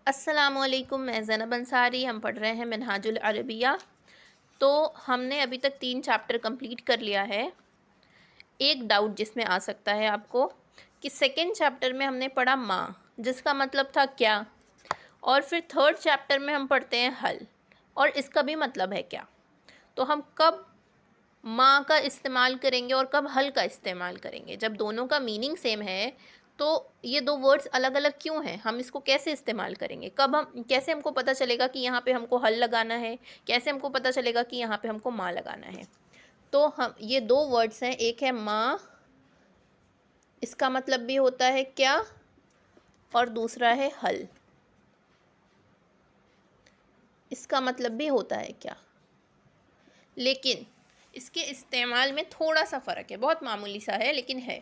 अस्सलामुअलैकुम, मैं ज़ैनब अंसारी। हम पढ़ रहे हैं मिनहाजुल अरबिया। तो हमने अभी तक 3 चैप्टर कंप्लीट कर लिया है। एक डाउट जिसमें आ सकता है आपको कि सेकंड चैप्टर में हमने पढ़ा माँ, जिसका मतलब था क्या, और फिर थर्ड चैप्टर में हम पढ़ते हैं हल, और इसका भी मतलब है क्या। तो हम कब माँ का इस्तेमाल करेंगे और कब हल का इस्तेमाल करेंगे? जब दोनों का मीनिंग सेम है तो ये दो वर्ड्स अलग अलग क्यों हैं? हम इसको कैसे इस्तेमाल करेंगे? कब हम कैसे हमको पता चलेगा कि यहाँ पे हमको हल लगाना है? कैसे हमको पता चलेगा कि यहाँ पे हमको माँ लगाना है? तो हम ये दो वर्ड्स हैं, एक है माँ, इसका मतलब भी होता है क्या, और दूसरा है हल, इसका मतलब भी होता है क्या। लेकिन इसके इस्तेमाल में थोड़ा सा फ़र्क है, बहुत मामूली सा है लेकिन है।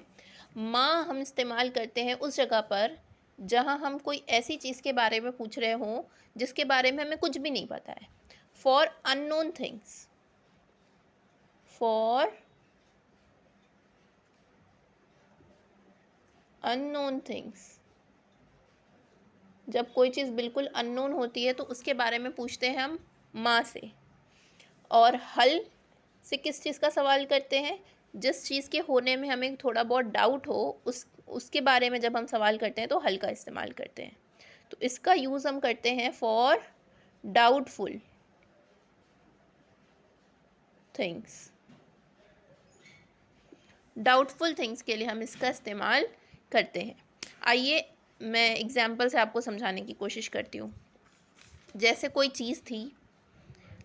माँ हम इस्तेमाल करते हैं उस जगह पर जहाँ हम कोई ऐसी चीज़ के बारे में पूछ रहे हों जिसके बारे में हमें कुछ भी नहीं पता है। For unknown things, for unknown things, जब कोई चीज़ बिल्कुल अननोन होती है तो उसके बारे में पूछते हैं हम माँ से। और हल से किस चीज़ का सवाल करते हैं? जिस चीज़ के होने में हमें थोड़ा बहुत डाउट हो, उसके बारे में जब हम सवाल करते हैं तो हल का इस्तेमाल करते हैं। तो इसका यूज़ हम करते हैं for doubtful things. Doubtful things के लिए हम इसका इस्तेमाल करते हैं। आइए मैं एग्जाम्पल से आपको समझाने की कोशिश करती हूँ। जैसे कोई चीज़ थी,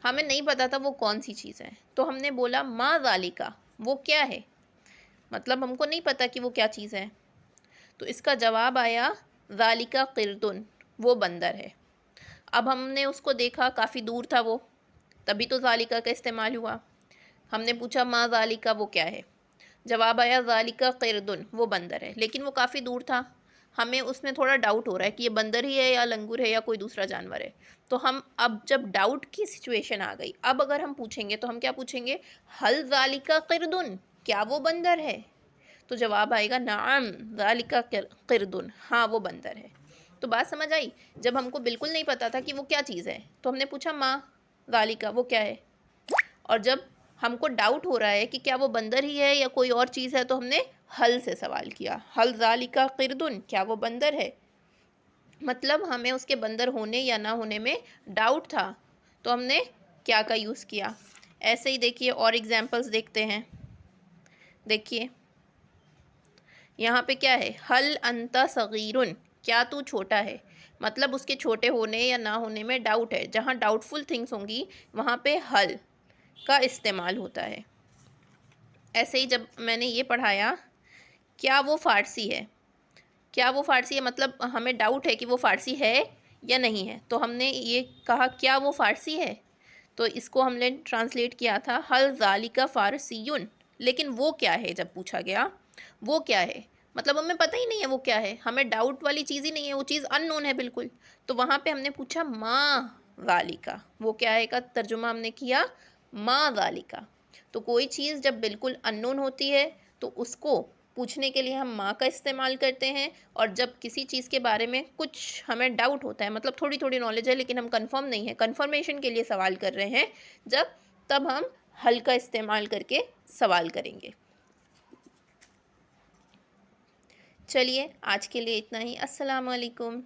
हमें नहीं पता था वो कौन सी चीज़ है, तो हमने बोला मा ज़ालिका, वो क्या है। मतलब हमको नहीं पता कि वो क्या चीज़ है, तो इसका जवाब आया ज़ालिका क़िरदुन, वो बंदर है। अब हमने उसको देखा, काफ़ी दूर था वो, तभी तो ज़ालिका का इस्तेमाल हुआ। हमने पूछा मा ज़ालिका, वो क्या है। जवाब आया ज़ालिका क़िरदुन, वो बंदर है। लेकिन वो काफ़ी दूर था, हमें उसमें थोड़ा डाउट हो रहा है कि ये बंदर ही है या लंगूर है या कोई दूसरा जानवर है। तो हम अब जब डाउट की सिचुएशन आ गई, अब अगर हम पूछेंगे तो हम क्या पूछेंगे? हल ज़ालिका क़िरदुन, क्या वो बंदर है? तो जवाब आएगा नाम ज़ालिका क़िरदुन, हाँ वो बंदर है। तो बात समझ आई? जब हमको बिल्कुल नहीं पता था कि वो क्या चीज़ है तो हमने पूछा माँ ज़ालिका, वो क्या है। और जब हमको डाउट हो रहा है कि क्या वो बंदर ही है या कोई और चीज़ है तो हमने हल से सवाल किया, हल ज़ालिका क़िरदुन, क्या वो बंदर है। मतलब हमें उसके बंदर होने या ना होने में डाउट था, तो हमने क्या का यूज़ किया। ऐसे ही देखिए और एग्जांपल्स देखते हैं। देखिए यहाँ पे क्या है, हल अंता सगीरुन, क्या तू छोटा है। मतलब उसके छोटे होने या ना होने में डाउट है। जहाँ डाउटफुल थिंग्स होंगी वहाँ पे हल का इस्तेमाल होता है। ऐसे ही जब मैंने ये पढ़ाया क्या वो फ़ारसी है, क्या वो फ़ारसी है, मतलब हमें डाउट है कि वो फ़ारसी है या नहीं है, तो हमने ये कहा क्या वो फ़ारसी है। तो इसको हमने ट्रांसलेट किया था हल ज़ालिका फ़ारसियुन। लेकिन वो क्या है, जब पूछा गया वो क्या है, मतलब हमें पता ही नहीं है वो क्या है, हमें डाउट वाली चीज़ ही नहीं है, वो चीज़ अननोन है बिल्कुल। तो वहाँ पे हमने पूछा माँ ज़ालिका, वो क्या है का तर्जुमा हमने किया माँ ज़ालिका। तो कोई चीज़ जब बिल्कुल अननोन होती है तो उसको पूछने के लिए हम माँ का इस्तेमाल करते हैं। और जब किसी चीज़ के बारे में कुछ हमें डाउट होता है, मतलब थोड़ी थोड़ी नॉलेज है लेकिन हम कंफर्म नहीं है, कंफर्मेशन के लिए सवाल कर रहे हैं, तब हम हल का इस्तेमाल करके सवाल करेंगे। चलिए आज के लिए इतना ही। अस्सलाम वालेकुम।